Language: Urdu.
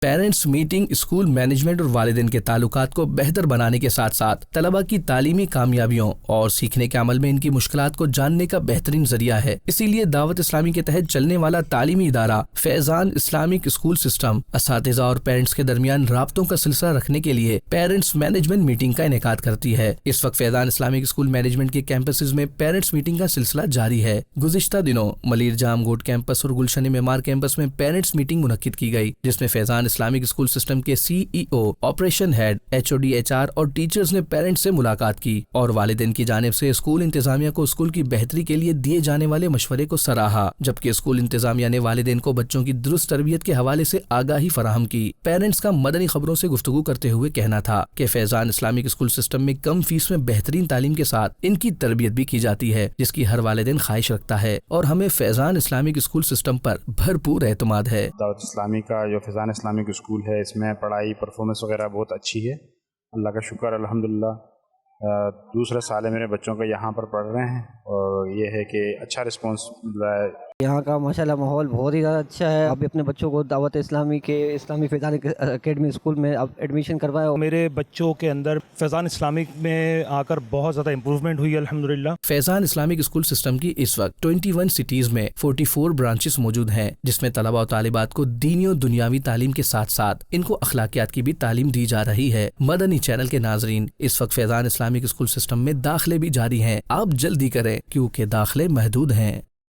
پیرنٹس میٹنگ اسکول مینجمنٹ اور والدین کے تعلقات کو بہتر بنانے کے ساتھ ساتھ طلبہ کی تعلیمی کامیابیوں اور سیکھنے کے عمل میں ان کی مشکلات کو جاننے کا بہترین ذریعہ ہے۔ اسی لیے دعوت اسلامی کے تحت چلنے والا تعلیمی ادارہ فیضان اسلامک اسکول سسٹم اساتذہ اور پیرنٹس کے درمیان رابطوں کا سلسلہ رکھنے کے لیے پیرنٹس مینجمنٹ میٹنگ کا انعقاد کرتی ہے۔ اس وقت فیضان اسلامک اسکول مینجمنٹ کے کیمپسز میں پیرنٹس میٹنگ کا سلسلہ جاری ہے۔ گزشتہ دنوں ملیر جام گوٹ کیمپس اور گلشن معمار کیمپس میں پیرنٹس میٹنگ منعقد کی گئی، جس میں فیضان اسلامک اسکول سسٹم کے CEO، operation head, HOD HR اور ٹیچرز نے پیرنٹس سے ملاقات کی اور والدین کی جانب سے اسکول انتظامیہ کو اسکول کی بہتری کے لیے دیے جانے والے مشورے کو سراہا، جبکہ اسکول انتظامیہ نے والدین کو بچوں کی درست تربیت کے حوالے سے آگاہی فراہم کی۔ پیرنٹس کا مدنی خبروں سے گفتگو کرتے ہوئے کہنا تھا کہ فیضان اسلامک اسکول سسٹم میں کم فیس میں بہترین تعلیم کے ساتھ ان کی تربیت بھی کی جاتی ہے، جس کی ہر والدین خواہش رکھتا ہے اور ہمیں فیضان اسلامک اسکول سسٹم پر بھرپور اعتماد ہے۔ دعوت اسلامی کا جو فیضان اسلامک اسکول ہے، اس میں پڑھائی پرفارمنس وغیرہ بہت اچھی ہے، اللہ کا شکر الحمدللہ۔ دوسرا سال ہے میرے بچوں کا یہاں پر پڑھ رہے ہیں اور یہ ہے کہ اچھا رسپانس مل رہا ہے۔ یہاں کا ماشاءاللہ ماحول بہت ہی زیادہ اچھا ہے۔ اب اپنے بچوں کو دعوت اسلامی کے اسلامی فیضان اکیڈمی اسکول میں اب ایڈمیشن کروایا۔ میرے بچوں کے اندر فیضان اسلامک میں آ کر بہت زیادہ امپروومنٹ ہوئی الحمدللہ۔ فیضان اسلامک اسکول سسٹم کی اس وقت 21 سٹیز میں 44 برانچز موجود ہیں، جس میں طلبہ و طالبات کو دینی و دنیاوی تعلیم کے ساتھ ساتھ ان کو اخلاقیات کی بھی تعلیم دی جا رہی ہے۔ مدنی چینل کے ناظرین، اس وقت فیضان اسلامک اسکول سسٹم میں داخلے بھی جاری ہیں، آپ جلدی کریں کیونکہ داخلے محدود ہیں۔